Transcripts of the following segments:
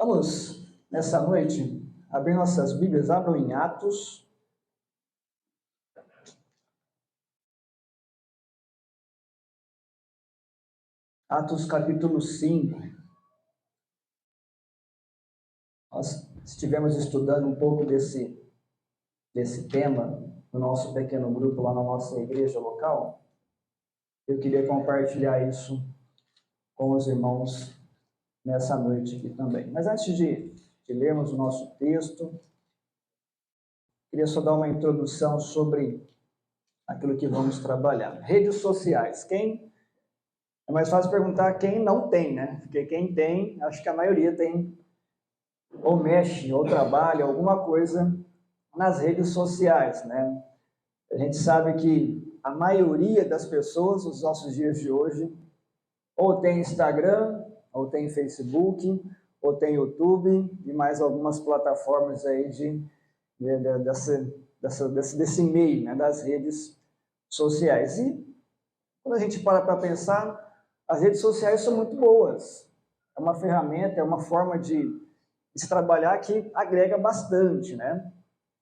Vamos, nessa noite, abrir nossas Bíblias, abram em Atos. Atos capítulo 5. Nós estivemos estudando um pouco desse tema no nosso pequeno grupo lá na nossa igreja local. Eu queria compartilhar isso com os irmãos nessa noite aqui também. Mas antes de lermos o nosso texto, queria só dar uma introdução sobre aquilo que vamos trabalhar. Redes sociais. É mais fácil perguntar quem não tem, né? Porque quem tem, acho que a maioria tem, ou mexe, ou trabalha, alguma coisa nas redes sociais, né? A gente sabe que a maioria das pessoas, nos nossos dias de hoje, ou tem Instagram, ou tem Facebook, ou tem YouTube, e mais algumas plataformas aí desse meio, né, das redes sociais. E quando a gente para pensar, as redes sociais são muito boas. É uma ferramenta, é uma forma de se trabalhar que agrega bastante, né?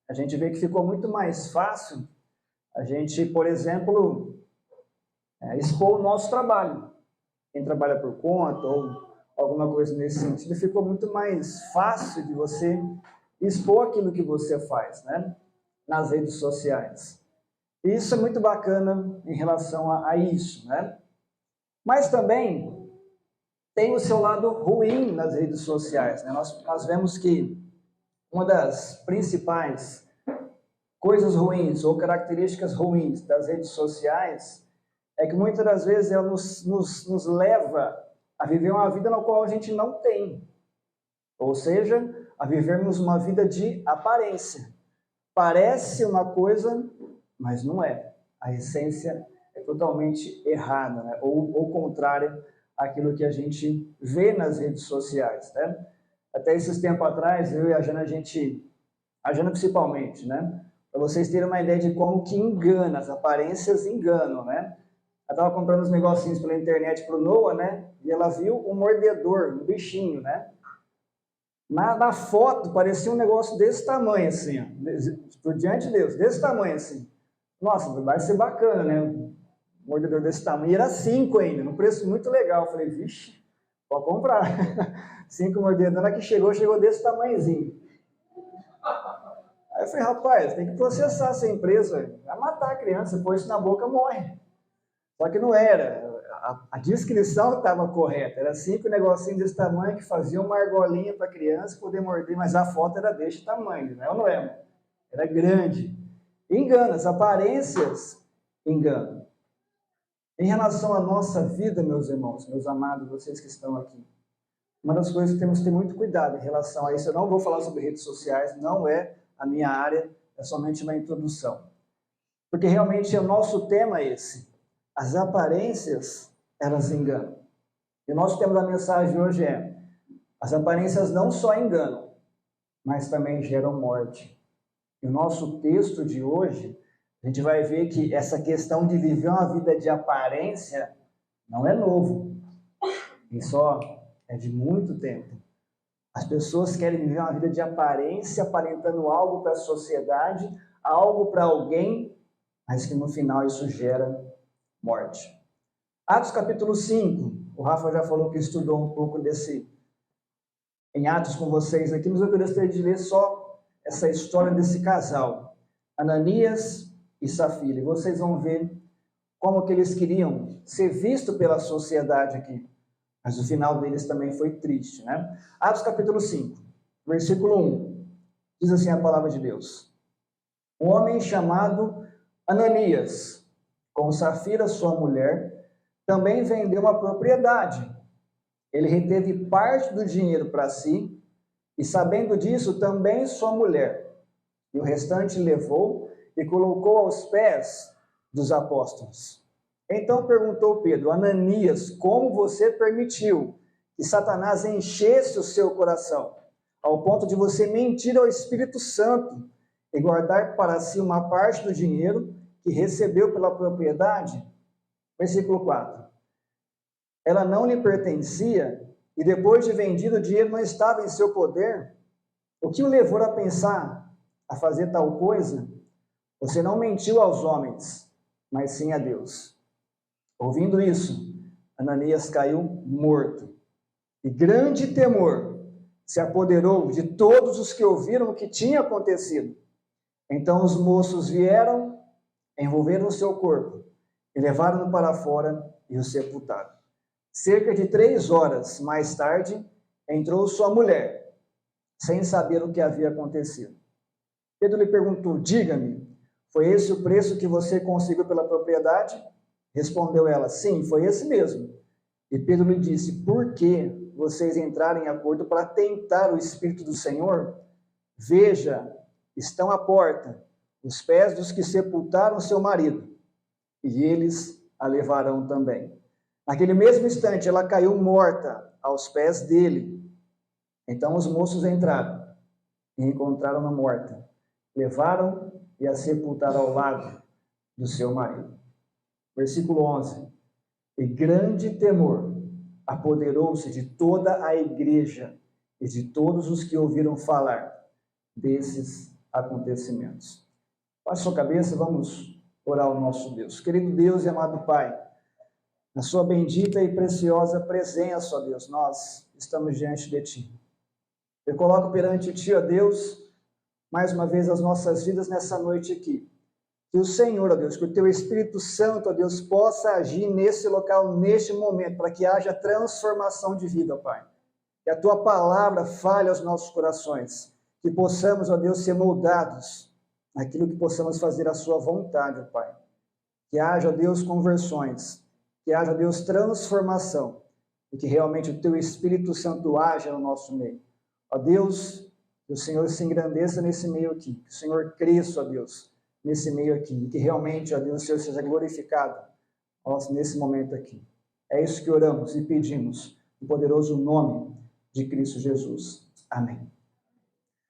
A gente vê que ficou muito mais fácil a gente, por exemplo, expor o nosso trabalho. Quem trabalha por conta ou alguma coisa nesse sentido, ficou muito mais fácil de você expor aquilo que você faz, né? Nas redes sociais. E isso é muito bacana em relação a isso, né? Mas também tem o seu lado ruim nas redes sociais, né? Nós vemos que uma das principais coisas ruins ou características ruins das redes sociais é que muitas das vezes ela nos leva a viver uma vida na qual a gente não tem. Ou seja, a vivermos uma vida de aparência. Parece uma coisa, mas não é. A essência é totalmente errada, né? ou contrária àquilo que a gente vê nas redes sociais, né? Até esses tempos atrás, eu e a Jana, a Jana principalmente, né? Para vocês terem uma ideia de como que engana, as aparências enganam, né? Ela estava comprando uns negocinhos pela internet para o Noah, né? E ela viu um mordedor, um bichinho, né? Na foto parecia um negócio desse tamanho, assim, ó, por diante de Deus, desse tamanho, assim. Nossa, vai ser bacana, né? Um mordedor desse tamanho. E era 5 ainda, num preço muito legal. Eu falei, vixe, pode comprar. 5 mordedores. Na hora que chegou desse tamanhozinho. Aí eu falei, rapaz, tem que processar essa empresa, vai matar a criança, põe isso na boca, morre. Só que não era, a descrição estava correta, era 5 negocinhos desse tamanho que faziam uma argolinha para a criança poder morder, mas a foto era desse tamanho, não é ou não é? Era grande. Engana, as aparências enganam. Em relação à nossa vida, meus irmãos, meus amados, vocês que estão aqui, uma das coisas que temos que ter muito cuidado em relação a isso, eu não vou falar sobre redes sociais, não é a minha área, é somente uma introdução. Porque realmente o nosso tema é esse. As aparências, elas enganam. E o nosso tema da mensagem hoje é: as aparências não só enganam, mas também geram morte. E o nosso texto de hoje, a gente vai ver que essa questão de viver uma vida de aparência não é novo. Isso é de muito tempo. As pessoas querem viver uma vida de aparência, aparentando algo para a sociedade, algo para alguém, mas que no final isso gera morte. Atos capítulo 5, o Rafa já falou que estudou um pouco em Atos com vocês aqui, mas eu gostaria de ler só essa história desse casal, Ananias e Safira, e vocês vão ver como que eles queriam ser vistos pela sociedade aqui. Mas o final deles também foi triste, né? Atos capítulo 5, versículo 1. Diz assim a palavra de Deus. Um homem chamado Ananias, com Safira, sua mulher, também vendeu uma propriedade. Ele reteve parte do dinheiro para si, e sabendo disso, também sua mulher. E o restante levou e colocou aos pés dos apóstolos. Então perguntou Pedro, Ananias, como você permitiu que Satanás enchesse o seu coração, ao ponto de você mentir ao Espírito Santo e guardar para si uma parte do dinheiro que recebeu pela propriedade? Versículo 4. Ela não lhe pertencia e depois de vendido o dinheiro não estava em seu poder, o que o levou a pensar a fazer tal coisa? Você não mentiu aos homens, mas sim a Deus. Ouvindo isso, Ananias caiu morto. E grande temor se apoderou de todos os que ouviram o que tinha acontecido. Então os moços vieram, envolveram o seu corpo e levaram-no para fora e o sepultaram. Cerca de 3 horas mais tarde, entrou sua mulher, sem saber o que havia acontecido. Pedro lhe perguntou: diga-me, foi esse o preço que você conseguiu pela propriedade? Respondeu ela: sim, foi esse mesmo. E Pedro lhe disse: por que vocês entraram em acordo para tentar o Espírito do Senhor? Veja, estão à porta os pés dos que sepultaram seu marido, e eles a levarão também. Naquele mesmo instante, ela caiu morta aos pés dele. Então os moços entraram e encontraram-na morta. Levaram e a sepultaram ao lado do seu marido. Versículo 11. E grande temor apoderou-se de toda a igreja e de todos os que ouviram falar desses acontecimentos. Baixe sua cabeça, vamos orar ao nosso Deus. Querido Deus e amado Pai, na sua bendita e preciosa presença, ó Deus, nós estamos diante de Ti. Eu coloco perante Ti, ó Deus, mais uma vez as nossas vidas nessa noite aqui. Que o Senhor, ó Deus, que o Teu Espírito Santo, ó Deus, possa agir nesse local, neste momento, para que haja transformação de vida, ó Pai. Que a Tua palavra fale aos nossos corações. Que possamos, ó Deus, ser moldados naquilo que possamos fazer a Sua vontade, ó Pai. Que haja, ó Deus, conversões. Que haja, ó Deus, transformação. E que realmente o Teu Espírito Santo haja no nosso meio. Ó Deus, que o Senhor se engrandeça nesse meio aqui. Que o Senhor cresça, ó Deus, nesse meio aqui. E que realmente, ó Deus, o Senhor seja glorificado nesse momento aqui. É isso que oramos e pedimos, no poderoso nome de Cristo Jesus. Amém.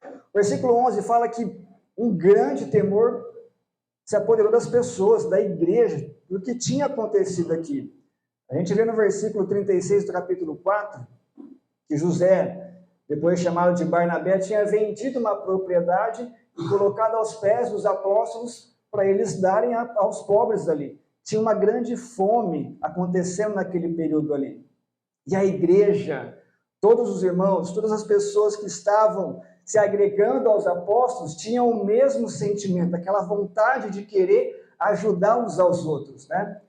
O versículo 11 fala que um grande temor se apoderou das pessoas, da igreja, do que tinha acontecido aqui. A gente vê no versículo 36 do capítulo 4, que José, depois chamado de Barnabé, tinha vendido uma propriedade e colocado aos pés dos apóstolos para eles darem aos pobres ali. Tinha uma grande fome acontecendo naquele período ali. E a igreja, todos os irmãos, todas as pessoas que estavam se agregando aos apóstolos, tinham o mesmo sentimento, aquela vontade de querer ajudar uns aos outros, né?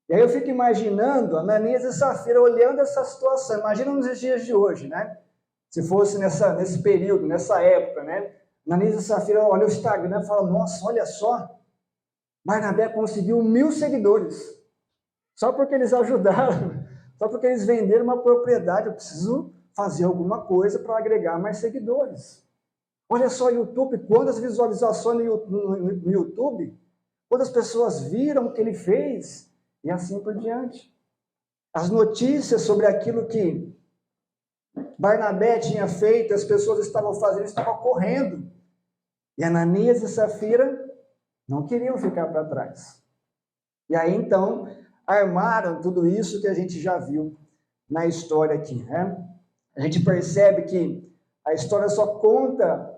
E aí eu fico imaginando Ananias e Safira olhando essa situação. Imagina nos dias de hoje, né? Se fosse nesse período, nessa época, né? Ananias e Safira olham o Instagram e falam: nossa, olha só, Barnabé conseguiu 1000 seguidores. Só porque eles ajudaram, só porque eles venderam uma propriedade. Eu preciso fazer alguma coisa para agregar mais seguidores. Olha só o YouTube, quantas visualizações no YouTube, quantas pessoas viram o que ele fez, e assim por diante. As notícias sobre aquilo que Barnabé tinha feito, as pessoas estavam fazendo, estavam correndo. E Ananias e Safira não queriam ficar para trás. E aí, então, armaram tudo isso que a gente já viu na história aqui, né? A gente percebe que a história só conta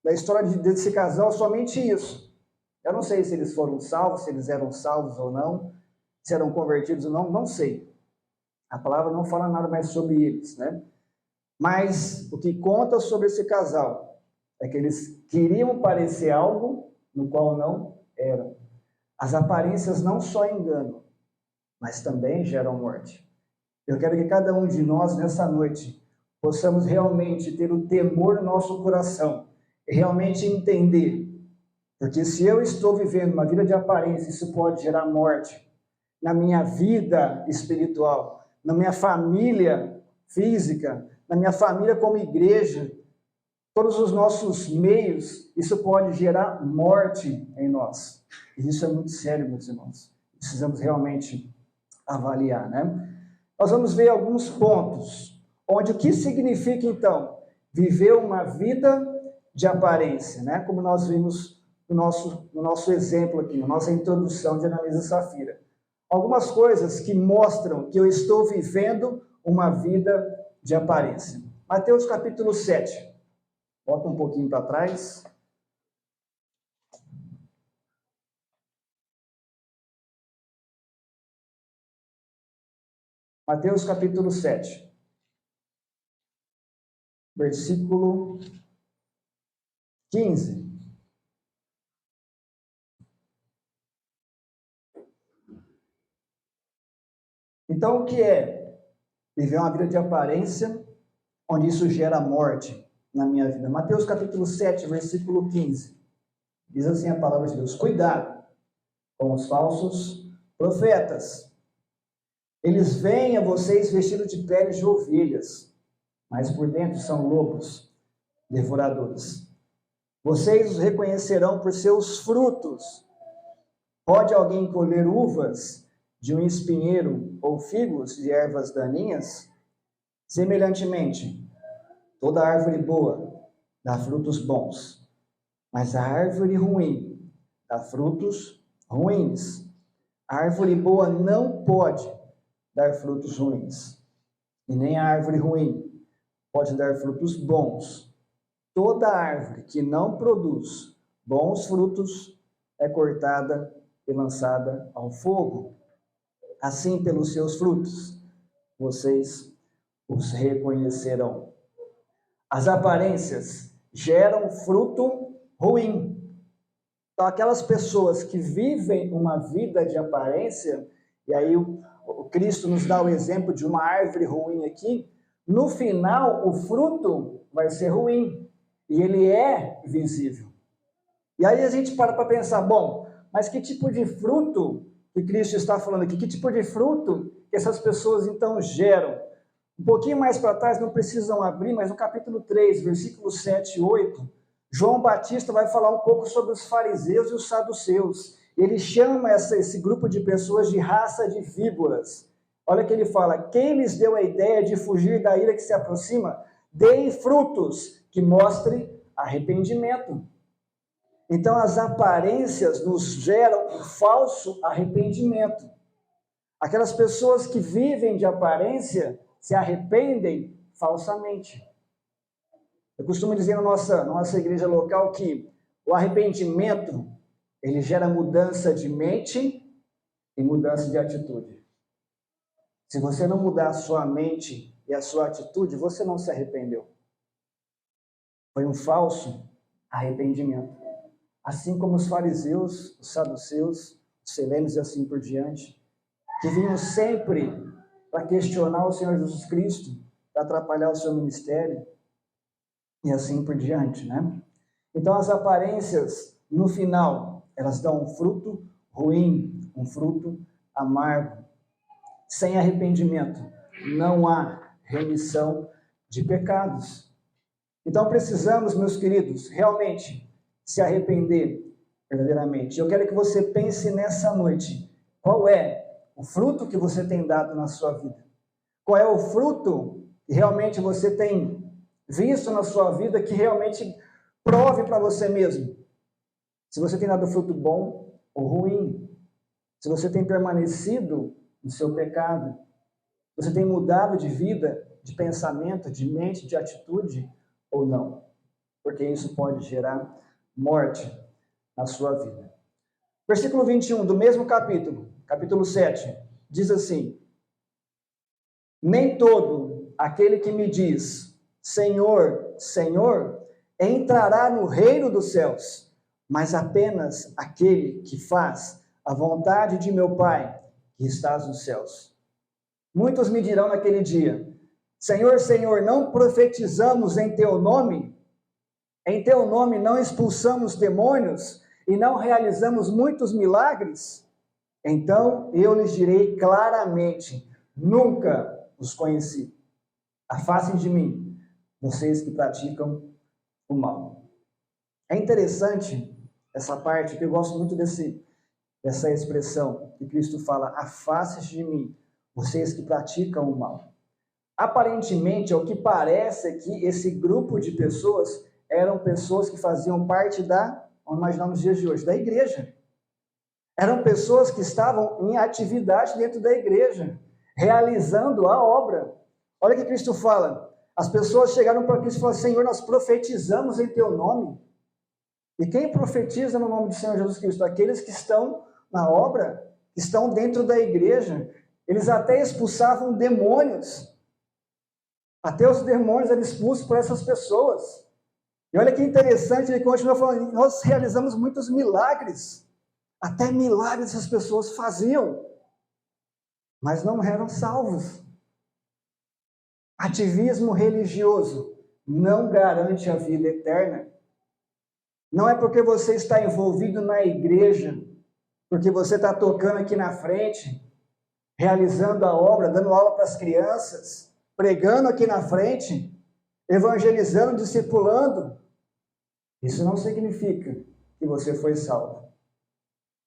da história desse casal somente isso. Eu não sei se eles foram salvos, se eles eram salvos ou não, se eram convertidos ou não, não sei. A palavra não fala nada mais sobre eles, né? Mas o que conta sobre esse casal é que eles queriam parecer algo no qual não eram. As aparências não só enganam, mas também geram morte. Eu quero que cada um de nós, nessa noite, possamos realmente ter o temor no nosso coração e realmente entender. Porque se eu estou vivendo uma vida de aparência, isso pode gerar morte na minha vida espiritual, na minha família física, na minha família como igreja, todos os nossos meios, isso pode gerar morte em nós. E isso é muito sério, meus irmãos. Precisamos realmente avaliar, né? Nós vamos ver alguns pontos, onde o que significa, então, viver uma vida de aparência, né? Como nós vimos no nosso exemplo aqui, na nossa introdução de Ananias e Safira. Algumas coisas que mostram que eu estou vivendo uma vida de aparência. Mateus capítulo 7. Volta um pouquinho para trás. Mateus capítulo 7. Versículo 15. Então, o que é viver uma vida de aparência, onde isso gera morte na minha vida? Mateus capítulo 7, versículo 15. Diz assim a palavra de Deus: cuidado com os falsos profetas. Eles vêm a vocês vestidos de peles de ovelhas, mas por dentro são lobos devoradores. Vocês os reconhecerão por seus frutos. Pode alguém colher uvas de um espinheiro ou figos de ervas daninhas? Semelhantemente, toda árvore boa dá frutos bons, mas a árvore ruim dá frutos ruins. A árvore boa não pode dar frutos ruins, e nem a árvore ruim pode dar frutos bons. Toda árvore que não produz bons frutos é cortada e lançada ao fogo. Assim, pelos seus frutos, vocês os reconhecerão. As aparências geram fruto ruim. Então, aquelas pessoas que vivem uma vida de aparência, e aí o Cristo nos dá o exemplo de uma árvore ruim aqui, no final o fruto vai ser ruim, e ele é visível. E aí a gente para pensar, bom, mas que tipo de fruto que Cristo está falando aqui? Que tipo de fruto que essas pessoas então geram? Um pouquinho mais para trás, não precisam abrir, mas no capítulo 3, versículos 7 e 8, João Batista vai falar um pouco sobre os fariseus e os saduceus. Ele chama esse grupo de pessoas de raça de víboras. Olha o que ele fala: quem lhes deu a ideia de fugir da ira que se aproxima? Deem frutos que mostrem arrependimento. Então, as aparências nos geram um falso arrependimento. Aquelas pessoas que vivem de aparência se arrependem falsamente. Eu costumo dizer na nossa igreja local que o arrependimento, ele gera mudança de mente e mudança de atitude. Se você não mudar a sua mente e a sua atitude, você não se arrependeu. Foi um falso arrependimento. Assim como os fariseus, os saduceus, os selênios e assim por diante, que vinham sempre para questionar o Senhor Jesus Cristo, para atrapalhar o seu ministério, e assim por diante, né? Então, as aparências, no final, elas dão um fruto ruim, um fruto amargo. Sem arrependimento, não há remissão de pecados. Então, precisamos, meus queridos, realmente se arrepender verdadeiramente. Eu quero que você pense nessa noite, qual é o fruto que você tem dado na sua vida? Qual é o fruto que realmente você tem visto na sua vida que realmente prove para você mesmo se você tem dado fruto bom ou ruim, se você tem permanecido no seu pecado, se você tem mudado de vida, de pensamento, de mente, de atitude ou não, porque isso pode gerar morte na sua vida. Versículo 21 do mesmo capítulo 7, diz assim: nem todo aquele que me diz Senhor, Senhor, entrará no reino dos céus, mas apenas aquele que faz a vontade de meu Pai, que estás nos céus. Muitos me dirão naquele dia: Senhor, Senhor, não profetizamos em teu nome? Em teu nome não expulsamos demônios e não realizamos muitos milagres? Então eu lhes direi claramente: nunca os conheci. Afastem de mim, vocês que praticam o mal. É interessante essa parte, que eu gosto muito dessa expressão que Cristo fala: afaste de mim, vocês que praticam o mal. Aparentemente, ao que parece que esse grupo de pessoas eram pessoas que faziam parte vamos imaginar nos dias de hoje, da igreja. Eram pessoas que estavam em atividade dentro da igreja, realizando a obra, Olha o que Cristo fala. As pessoas chegaram para Cristo e falaram: Senhor, nós profetizamos em teu nome. E quem profetiza no nome do Senhor Jesus Cristo? Aqueles que estão na obra, que estão dentro da igreja. Eles até expulsavam demônios. Até os demônios eram expulsos por essas pessoas. E olha que interessante, ele continua falando: nós realizamos muitos milagres. Até milagres as pessoas faziam, mas não eram salvos. Ativismo religioso não garante a vida eterna. Não é porque você está envolvido na igreja, porque você está tocando aqui na frente, realizando a obra, dando aula para as crianças, pregando aqui na frente, evangelizando, discipulando. Isso não significa que você foi salvo.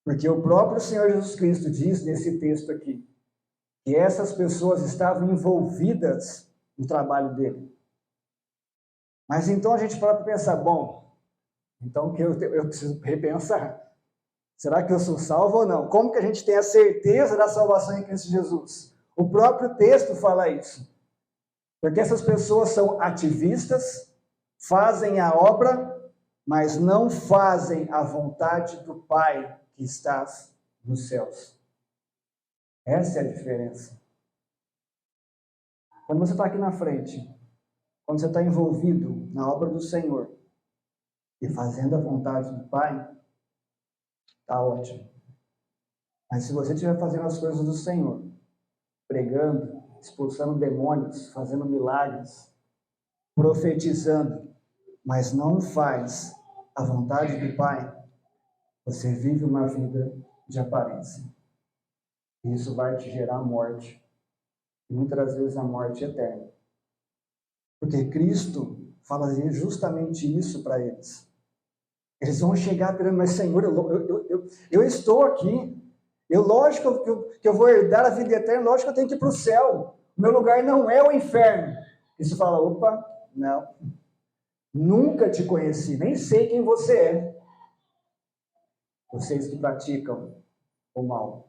Porque o próprio Senhor Jesus Cristo diz nesse texto aqui, que essas pessoas estavam envolvidas no trabalho dele. Mas então a gente para pensar, bom, então que eu preciso repensar. Será que eu sou salvo ou não? Como que a gente tem a certeza da salvação em Cristo Jesus? O próprio texto fala isso. Porque essas pessoas são ativistas, fazem a obra, mas não fazem a vontade do Pai que está nos céus. Essa é a diferença. Quando você está aqui na frente, quando você está envolvido na obra do Senhor e fazendo a vontade do Pai, está ótimo. Mas se você estiver fazendo as coisas do Senhor, pregando, expulsando demônios, fazendo milagres, profetizando, mas não faz a vontade do Pai, você vive uma vida de aparência. E isso vai te gerar morte. E muitas vezes a morte eterna. Porque Cristo fala justamente isso para eles. Eles vão chegar perante, mas Senhor, eu estou aqui. Lógico que eu vou herdar a vida eterna, lógico que eu tenho que ir para o céu. O meu lugar não é o inferno. Isso fala, opa, não. Nunca te conheci, nem sei quem você é. Vocês que praticam o mal.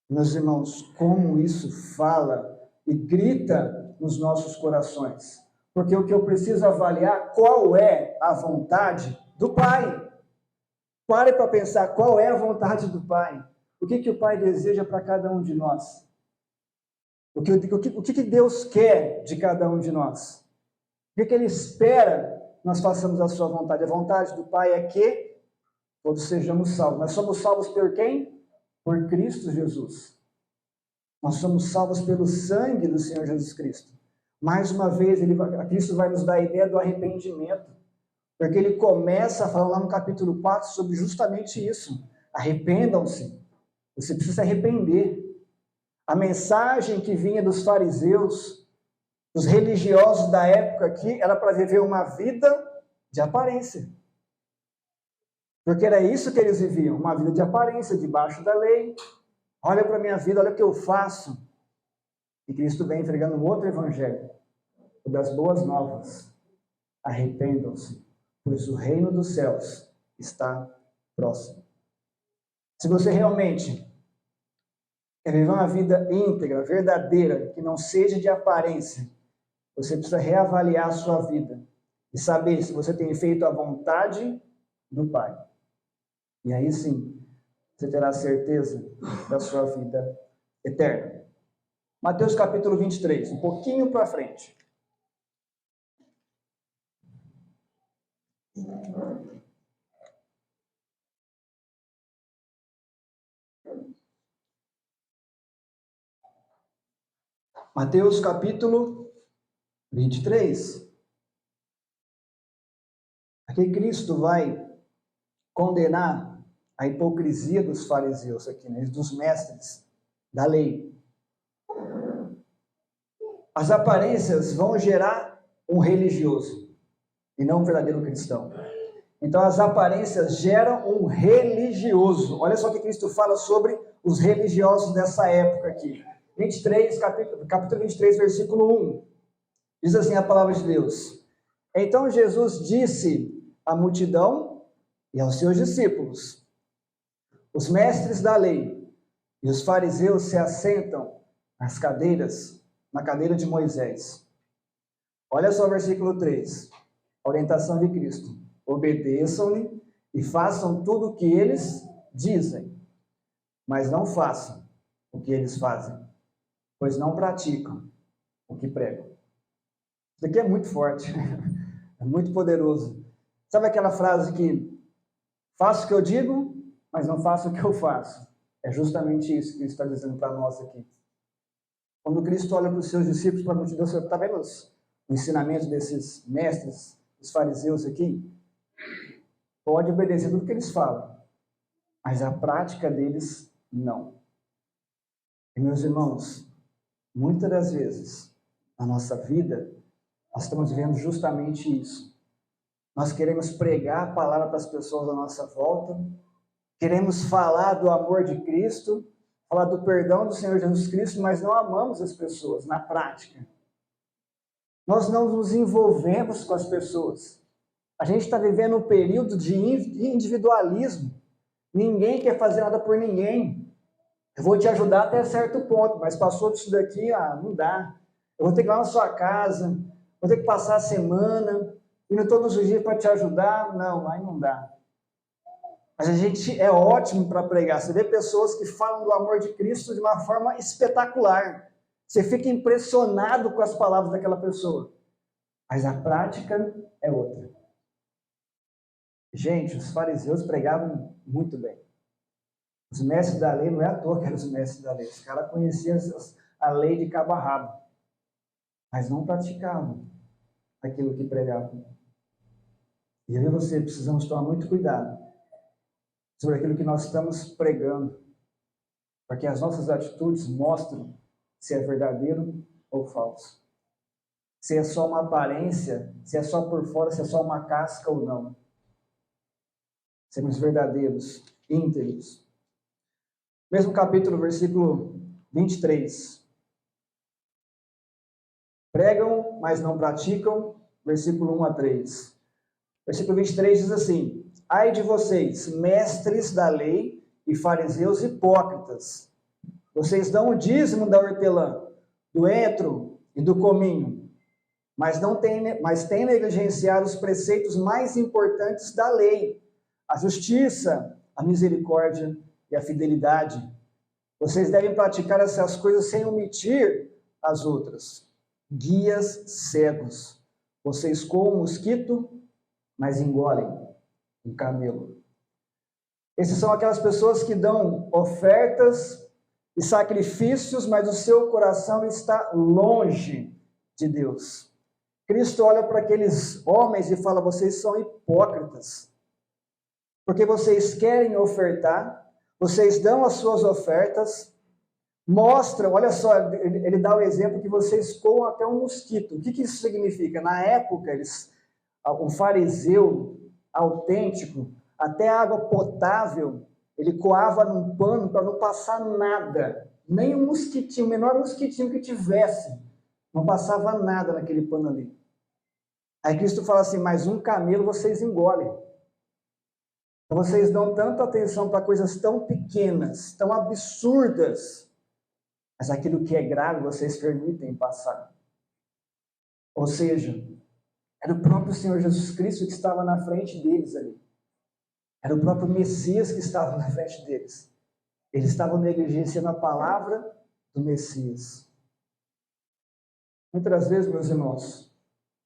Meus irmãos, como isso fala e grita nos nossos corações. Porque o que eu preciso avaliar, qual é a vontade do Pai. Pare para pensar qual é a vontade do Pai. O que o Pai deseja para cada um de nós? O que Deus quer de cada um de nós? O que Ele espera que nós façamos a sua vontade? A vontade do Pai é que todos sejamos salvos. Nós somos salvos por quem? Por Cristo Jesus. Nós somos salvos pelo sangue do Senhor Jesus Cristo. Mais uma vez, Cristo vai nos dar a ideia do arrependimento. Porque ele começa a falar lá no capítulo 4 sobre justamente isso. Arrependam-se. Você precisa se arrepender. A mensagem que vinha dos fariseus, dos religiosos da época aqui, era para viver uma vida de aparência. Porque era isso que eles viviam, uma vida de aparência, debaixo da lei. Olha para a minha vida, olha o que eu faço. E Cristo vem entregando um outro evangelho, o das boas novas. Arrependam-se, pois o reino dos céus está próximo. Se você realmente quer viver uma vida íntegra, verdadeira, que não seja de aparência, você precisa reavaliar a sua vida e saber se você tem feito a vontade do Pai. E aí sim, você terá certeza da sua vida eterna. Mateus capítulo 23, um pouquinho para frente. Mateus capítulo 23. Aqui Cristo vai condenar a hipocrisia dos fariseus aqui, né? Dos mestres da lei. As aparências vão gerar um religioso e não um verdadeiro cristão. Então as aparências geram um religioso. Olha só o que Cristo fala sobre os religiosos dessa época aqui. 23, capítulo 23, versículo 1. Diz assim a palavra de Deus. Então Jesus disse à multidão e aos seus discípulos: os mestres da lei e os fariseus se assentam nas cadeiras na cadeira de Moisés. Olha só o versículo 3. A orientação de Cristo. Obedeçam-lhe e façam tudo o que eles dizem, mas não façam o que eles fazem, pois não praticam o que pregam. Isso aqui é muito forte, é muito poderoso. Sabe aquela frase que faço o que eu digo, mas não faço o que eu faço? É justamente isso que Cristo está dizendo para nós aqui. Quando Cristo olha para os seus discípulos, para a multidão, você está vendo o ensinamento desses mestres, os fariseus aqui? Pode obedecer tudo que eles falam, mas a prática deles, não. E, meus irmãos, muitas das vezes, na nossa vida, nós estamos vivendo justamente isso. Nós queremos pregar a palavra para as pessoas à nossa volta, queremos falar do amor de Cristo, falar do perdão do Senhor Jesus Cristo, mas não amamos as pessoas na prática. Nós não nos envolvemos com as pessoas. A gente está vivendo um período de individualismo. Ninguém quer fazer nada por ninguém. Eu vou te ajudar até certo ponto, mas passou disso daqui, não dá. Eu vou ter que ir lá na sua casa, vou ter que passar a semana, indo todos os dias para te ajudar. Não, aí não dá. Mas a gente é ótimo para pregar. Você vê pessoas que falam do amor de Cristo de uma forma espetacular. Você fica impressionado com as palavras daquela pessoa. Mas a prática é outra. Gente, os fariseus pregavam muito bem. Os mestres da lei, não é à toa que eram os mestres da lei. Os caras conheciam a lei de cabo a rabo. Mas não praticavam aquilo que pregavam. E eu e você precisamos tomar muito cuidado sobre aquilo que nós estamos pregando, porque as nossas atitudes mostram se é verdadeiro ou falso. Se é só uma aparência, se é só por fora, se é só uma casca ou não. Sermos verdadeiros, íntegros. Mesmo capítulo, versículo 23. Pregam, mas não praticam, versículo 1 a 3. Versículo 23 diz assim: ai de vocês, mestres da lei e fariseus hipócritas, vocês dão o dízimo da hortelã, do entro e do cominho, mas têm negligenciado os preceitos mais importantes da lei, a justiça, a misericórdia e a fidelidade. Vocês devem praticar essas coisas sem omitir as outras. Guias cegos, vocês coam um mosquito, mas engolem um camelo. Esses são aquelas pessoas que dão ofertas e sacrifícios, mas o seu coração está longe de Deus. Cristo olha para aqueles homens e fala: vocês são hipócritas, porque vocês querem ofertar, vocês dão as suas ofertas, mostram, olha só, ele dá o exemplo que vocês coam até um mosquito. O que isso significa? Na época, um fariseu autêntico, até água potável, ele coava num pano para não passar nada, nem um mosquitinho, o menor mosquitinho que tivesse, não passava nada naquele pano ali. Aí Cristo fala assim: mas um camelo vocês engolem. Vocês dão tanta atenção para coisas tão pequenas, tão absurdas, mas aquilo que é grave vocês permitem passar. Ou seja, era o próprio Senhor Jesus Cristo que estava na frente deles ali. Era o próprio Messias que estava na frente deles. Eles estavam negligenciando a palavra do Messias. Muitas vezes, meus irmãos,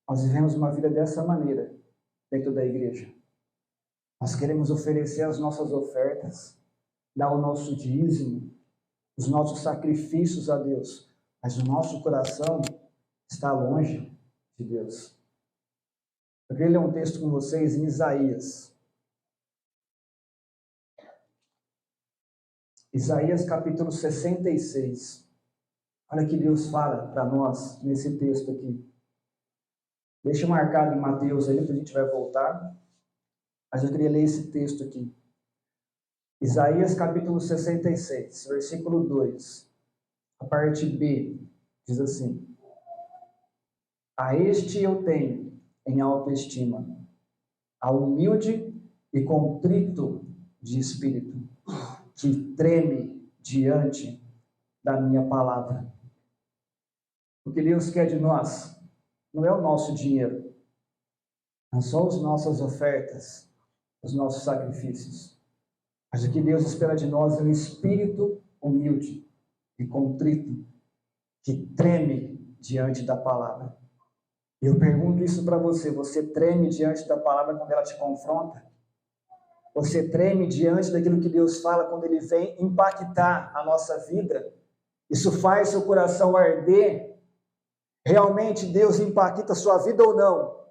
nós vivemos uma vida dessa maneira dentro da igreja. Nós queremos oferecer as nossas ofertas, dar o nosso dízimo, os nossos sacrifícios a Deus, mas o nosso coração está longe de Deus. Eu queria ler um texto com vocês em Isaías. Isaías capítulo 66. Olha que Deus fala para nós nesse texto aqui. Deixa marcado em Mateus aí, depois a gente vai voltar. Mas eu queria ler esse texto aqui. Isaías capítulo 66, versículo 2. A parte B diz assim: a este eu tenho em alta estima, ao humilde e contrito de espírito, que treme diante da minha palavra. O que Deus quer de nós não é o nosso dinheiro, não são as nossas ofertas, os nossos sacrifícios. Mas o que Deus espera de nós é um espírito humilde e contrito, que treme diante da palavra. Eu pergunto isso para você: você treme diante da palavra quando ela te confronta? Você treme diante daquilo que Deus fala quando Ele vem impactar a nossa vida? Isso faz seu coração arder? Realmente Deus impacta a sua vida ou não?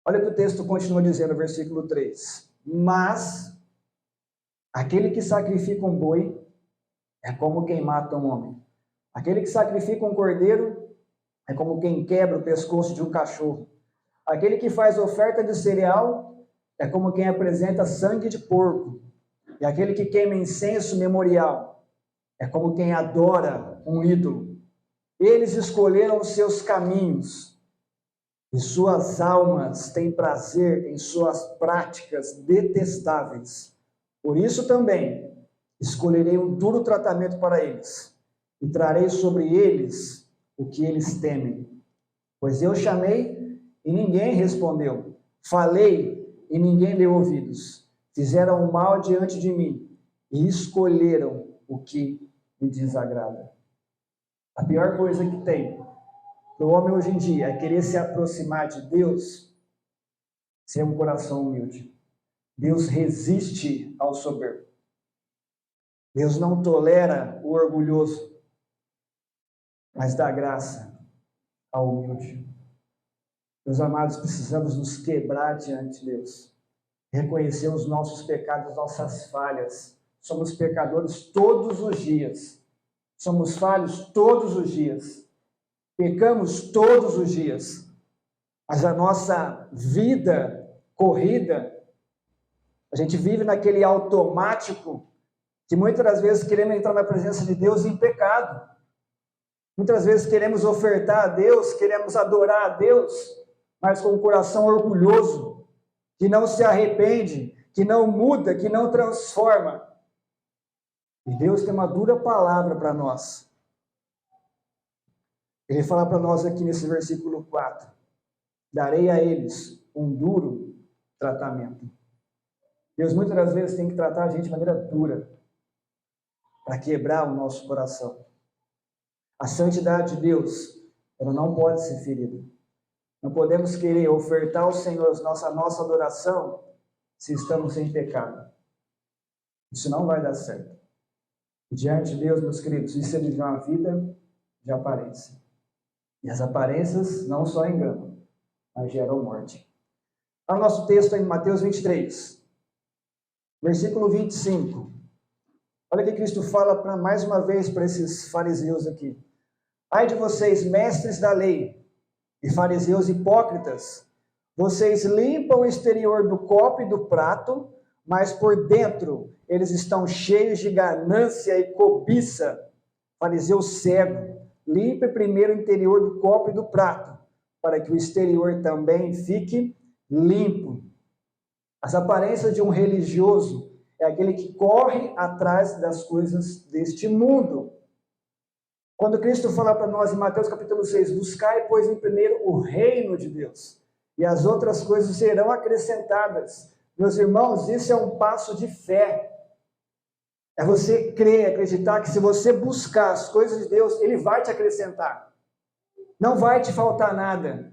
Olha o que o texto continua dizendo, no versículo 3. Mas aquele que sacrifica um boi é como quem mata um homem. Aquele que sacrifica um cordeiro é como quem quebra o pescoço de um cachorro. Aquele que faz oferta de cereal é como quem apresenta sangue de porco. E aquele que queima incenso memorial é como quem adora um ídolo. Eles escolheram os seus caminhos, e suas almas têm prazer em suas práticas detestáveis. Por isso também escolherei um duro tratamento para eles, e trarei sobre eles o que eles temem. Pois eu chamei e ninguém respondeu, falei e ninguém deu ouvidos. Fizeram o mal diante de mim e escolheram o que me desagrada. A pior coisa que tem para o homem hoje em dia é querer se aproximar de Deus sem um coração humilde. Deus resiste ao soberbo. Deus não tolera o orgulhoso, mas dá graça ao humilde. Meus amados, precisamos nos quebrar diante de Deus, reconhecer os nossos pecados, nossas falhas. Somos pecadores todos os dias. Somos falhos todos os dias. Pecamos todos os dias. Mas a nossa vida corrida, a gente vive naquele automático que muitas das vezes queremos entrar na presença de Deus em pecado. Muitas vezes queremos ofertar a Deus, queremos adorar a Deus, mas com um coração orgulhoso, que não se arrepende, que não muda, que não transforma. E Deus tem uma dura palavra para nós. Ele fala para nós aqui nesse versículo 4: darei a eles um duro tratamento. Deus muitas das vezes tem que tratar a gente de maneira dura, para quebrar o nosso coração. A santidade de Deus, ela não pode ser ferida. Não podemos querer ofertar ao Senhor a nossa adoração se estamos em pecado. Isso não vai dar certo. E diante de Deus, meus queridos, isso é viver uma vida de aparência. E as aparências não só enganam, mas geram morte. O nosso texto é em Mateus 23, versículo 25. Olha o que Cristo fala mais uma vez para esses fariseus aqui. Ai de vocês, mestres da lei, e fariseus hipócritas, vocês limpam o exterior do copo e do prato, mas por dentro eles estão cheios de ganância e cobiça. Fariseu cego, limpe primeiro o interior do copo e do prato, para que o exterior também fique limpo. As aparências de um religioso é aquele que corre atrás das coisas deste mundo. Quando Cristo fala para nós em Mateus capítulo 6, buscai, pois, em primeiro o reino de Deus, e as outras coisas serão acrescentadas. Meus irmãos, isso é um passo de fé. É você crer, acreditar que se você buscar as coisas de Deus, Ele vai te acrescentar. Não vai te faltar nada.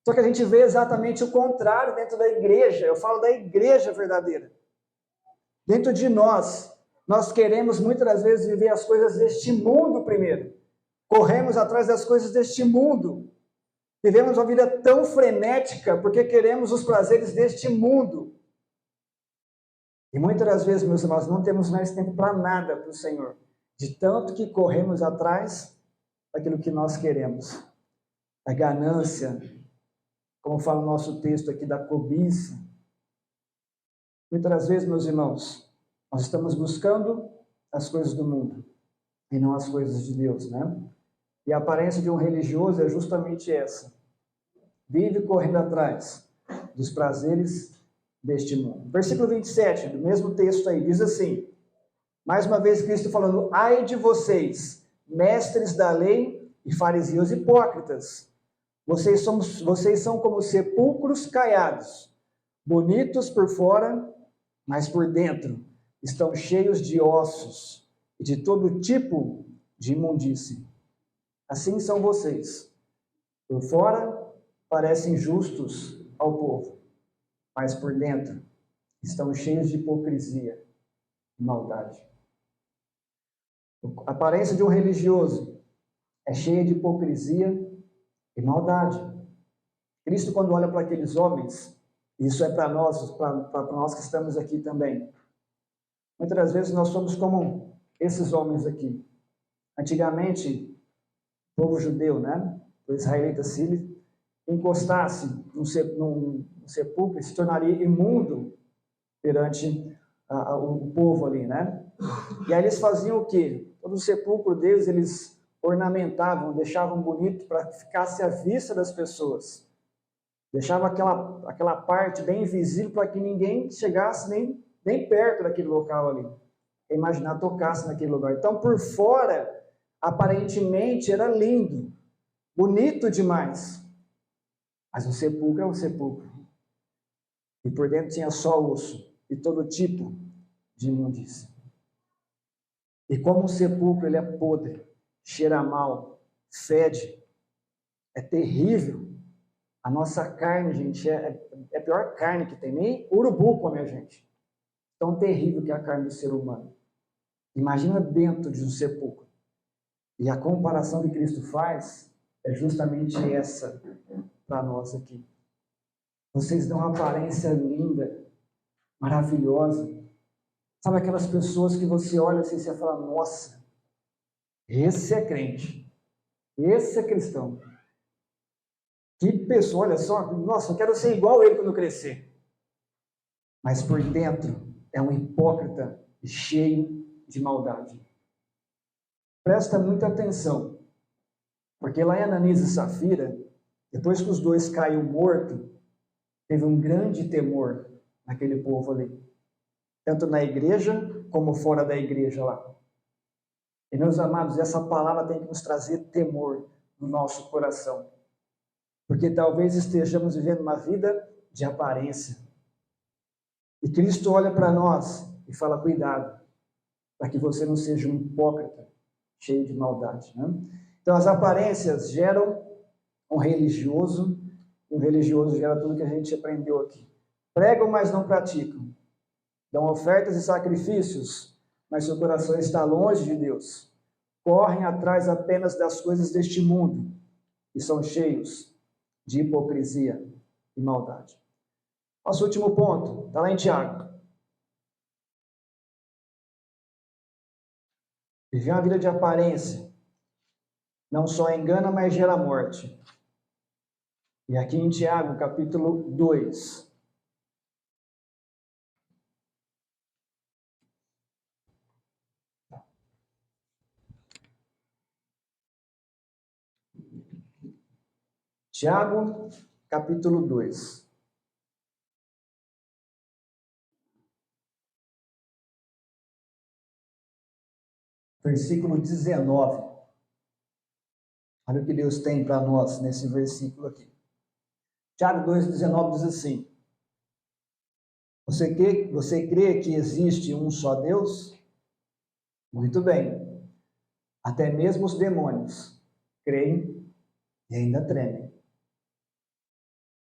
Só que a gente vê exatamente o contrário dentro da igreja. Eu falo da igreja verdadeira. Dentro de nós queremos muitas das vezes viver as coisas deste mundo primeiro. Corremos atrás das coisas deste mundo. Vivemos uma vida tão frenética porque queremos os prazeres deste mundo. E muitas das vezes, meus irmãos, não temos mais tempo para nada para o Senhor. De tanto que corremos atrás daquilo que nós queremos. A ganância, como fala o nosso texto aqui, da cobiça. Muitas das vezes, meus irmãos, nós estamos buscando as coisas do mundo e não as coisas de Deus, né? E a aparência de um religioso é justamente essa. Vive correndo atrás dos prazeres deste mundo. Versículo 27, do mesmo texto aí, diz assim, mais uma vez Cristo falando, ai de vocês, mestres da lei e fariseus hipócritas. Vocês são como sepulcros caiados, bonitos por fora, mas por dentro estão cheios de ossos e de todo tipo de imundície. Assim são vocês. Por fora parecem justos ao povo, mas por dentro estão cheios de hipocrisia e maldade. A aparência de um religioso é cheia de hipocrisia e maldade. Cristo, quando olha para aqueles homens, isso é para nós que estamos aqui também. Muitas das vezes nós somos como esses homens aqui. Antigamente, o povo judeu, né, o israelita, se encostasse num sepulcro, ele se tornaria imundo perante o povo ali, né? E aí eles faziam o quê? Todo o sepulcro deles, eles ornamentavam, deixavam bonito para que ficasse à vista das pessoas. Deixava aquela parte bem visível para que ninguém chegasse nem perto daquele local ali. Imaginar, tocasse naquele lugar. Então, por fora, aparentemente, era lindo, bonito demais. Mas o sepulcro é um sepulcro. E por dentro tinha só osso e todo tipo de imundícia. E como o sepulcro ele é podre, cheira mal, fede, é terrível. A nossa carne, gente, é a pior carne que tem. Nem urubu come a gente. Tão terrível que é a carne do ser humano. Imagina dentro de um sepulcro. E a comparação que Cristo faz é justamente essa para nós aqui. Vocês dão uma aparência linda, maravilhosa. Sabe aquelas pessoas que você olha assim e você fala, nossa, esse é crente, esse é cristão. Que pessoa, olha só, nossa, eu quero ser igual a ele quando crescer. Mas por dentro é um hipócrita e cheio de maldade. Presta muita atenção, porque lá em Ananias e Safira, depois que os dois caíram mortos, teve um grande temor naquele povo ali. Tanto na igreja, como fora da igreja lá. E, meus amados, essa palavra tem que nos trazer temor no nosso coração. Porque talvez estejamos vivendo uma vida de aparência. E Cristo olha para nós e fala, cuidado, para que você não seja um hipócrita, cheio de maldade. Né? Então, as aparências geram um religioso, e um religioso gera tudo que a gente aprendeu aqui. Pregam, mas não praticam. Dão ofertas e sacrifícios, mas seu coração está longe de Deus. Correm atrás apenas das coisas deste mundo e são cheios de hipocrisia e maldade. Nosso último ponto, está lá em Tiago. Viver uma vida de aparência não só engana, mas gera morte. E aqui em Tiago, capítulo 2. Tiago, capítulo 2. Versículo 19. Olha o que Deus tem para nós nesse versículo aqui. Tiago 2,19 diz assim: Você crê que existe um só Deus? Muito bem. Até mesmo os demônios creem e ainda tremem.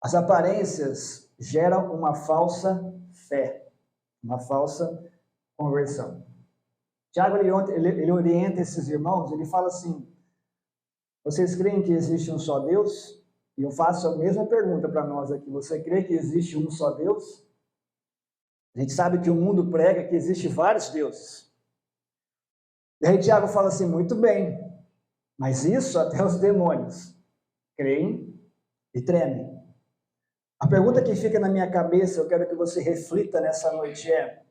As aparências geram uma falsa fé, uma falsa conversão. Tiago, ele orienta esses irmãos, ele fala assim, vocês creem que existe um só Deus? E eu faço a mesma pergunta para nós aqui, você crê que existe um só Deus? A gente sabe que o mundo prega que existe vários deuses. E aí Tiago fala assim, muito bem, mas isso até os demônios creem e tremem. A pergunta que fica na minha cabeça, eu quero que você reflita nessa noite é,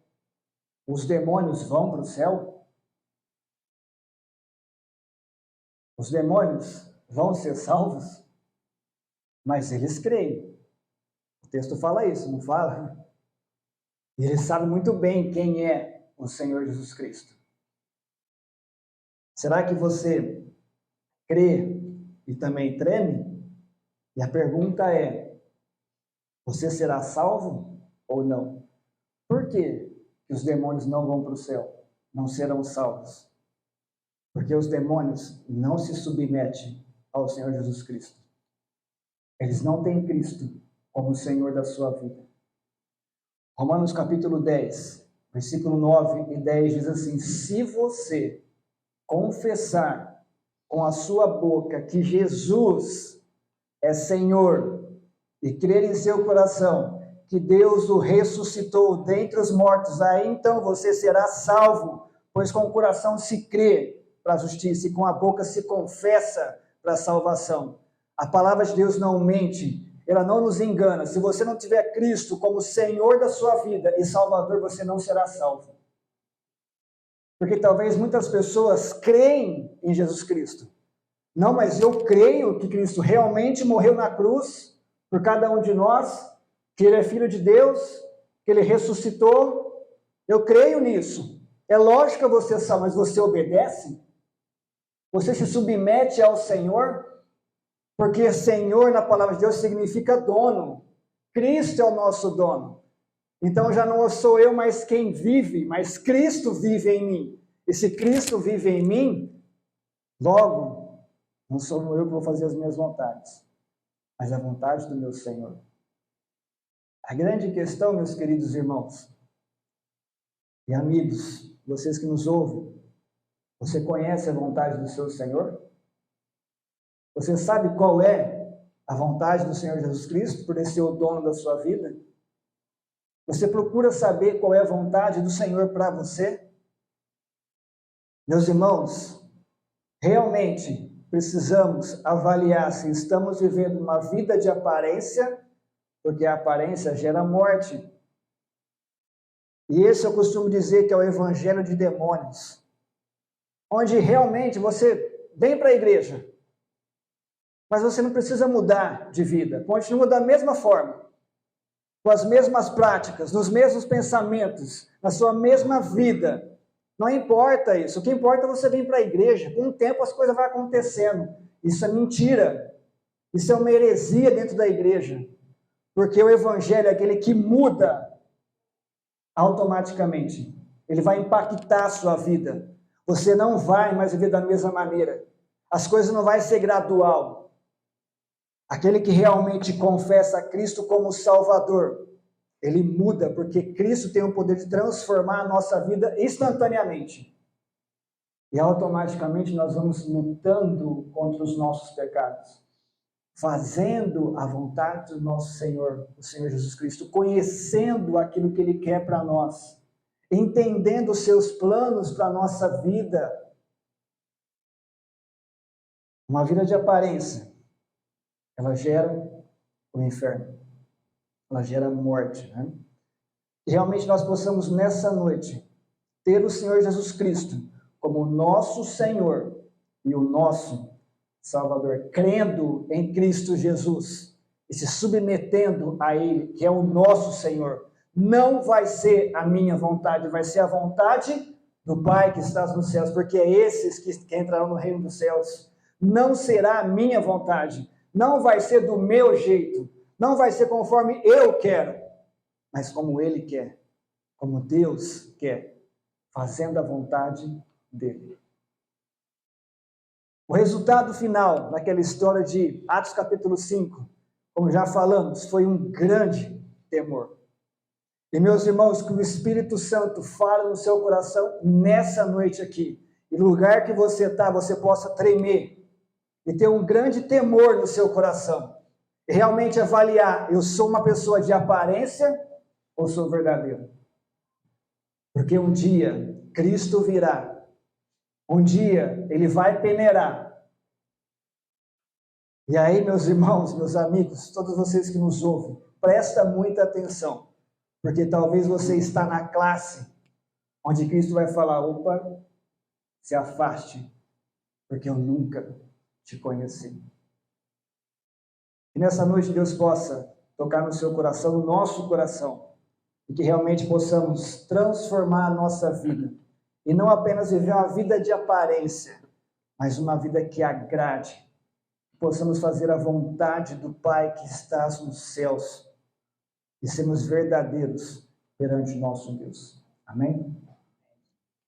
os demônios vão para o céu? Os demônios vão ser salvos? Mas eles creem. O texto fala isso, não fala? E eles sabem muito bem quem é o Senhor Jesus Cristo. Será que você crê e também treme? E a pergunta é: você será salvo ou não? Por que os demônios não vão para o céu? Não serão salvos? Porque os demônios não se submetem ao Senhor Jesus Cristo. Eles não têm Cristo como o Senhor da sua vida. Romanos capítulo 10, versículo 9 e 10 diz assim: se você confessar com a sua boca que Jesus é Senhor e crer em seu coração que Deus o ressuscitou dentre os mortos, aí então você será salvo, pois com o coração se crê para a justiça e com a boca se confessa para a salvação. A palavra de Deus não mente, ela não nos engana. Se você não tiver Cristo como Senhor da sua vida e Salvador, você não será salvo. Porque talvez muitas pessoas creem em Jesus Cristo. Não, mas eu creio que Cristo realmente morreu na cruz por cada um de nós, que Ele é Filho de Deus, que Ele ressuscitou. Eu creio nisso. É lógico que você salva, mas você obedece? Você se submete ao Senhor? Porque Senhor na palavra de Deus significa dono. Cristo é o nosso dono. Então já não sou eu mais quem vive, mas Cristo vive em mim. E se Cristo vive em mim, logo, não sou eu que vou fazer as minhas vontades, mas a vontade do meu Senhor. A grande questão, meus queridos irmãos e amigos, vocês que nos ouvem, você conhece a vontade do seu Senhor? Você sabe qual é a vontade do Senhor Jesus Cristo, por ele ser o dono da sua vida? Você procura saber qual é a vontade do Senhor para você? Meus irmãos, realmente precisamos avaliar se estamos vivendo uma vida de aparência, porque a aparência gera morte. E esse eu costumo dizer que é o evangelho de demônios, onde realmente você vem para a igreja, mas você não precisa mudar de vida, continua da mesma forma, com as mesmas práticas, nos mesmos pensamentos, na sua mesma vida. Não importa isso, o que importa é você vir para a igreja, com o tempo as coisas vão acontecendo. Isso é mentira, isso é uma heresia dentro da igreja, porque o evangelho é aquele que muda automaticamente, ele vai impactar a sua vida. Você não vai mais viver da mesma maneira, as coisas não vão ser gradual. Aquele que realmente confessa a Cristo como Salvador, ele muda, porque Cristo tem o poder de transformar a nossa vida instantaneamente. E automaticamente nós vamos lutando contra os nossos pecados, fazendo a vontade do nosso Senhor, o Senhor Jesus Cristo, conhecendo aquilo que Ele quer para nós, entendendo os seus planos para a nossa vida. Uma vida de aparência, ela gera o inferno, ela gera morte, né? E realmente nós possamos nessa noite ter o Senhor Jesus Cristo como o nosso Senhor e o nosso Salvador, crendo em Cristo Jesus e se submetendo a Ele, que é o nosso Senhor. Não vai ser a minha vontade, vai ser a vontade do Pai que estás nos céus, porque é esses que entrarão no reino dos céus. Não será a minha vontade, não vai ser do meu jeito, não vai ser conforme eu quero, mas como Ele quer, como Deus quer, fazendo a vontade dEle. O resultado final daquela história de Atos capítulo 5, como já falamos, foi um grande temor. E meus irmãos, que o Espírito Santo fale no seu coração nessa noite aqui, e no lugar que você está, você possa tremer e ter um grande temor no seu coração, e realmente avaliar, eu sou uma pessoa de aparência ou sou verdadeiro? Porque um dia Cristo virá, um dia Ele vai peneirar. E aí, meus irmãos, meus amigos, todos vocês que nos ouvem, presta muita atenção, porque talvez você está na classe onde Cristo vai falar: opa, se afaste, porque eu nunca te conheci. E nessa noite Deus possa tocar no seu coração, no nosso coração, e que realmente possamos transformar a nossa vida, e não apenas viver uma vida de aparência, mas uma vida que agrade, que possamos fazer a vontade do Pai que estás nos céus e sermos verdadeiros perante o nosso Deus. Amém?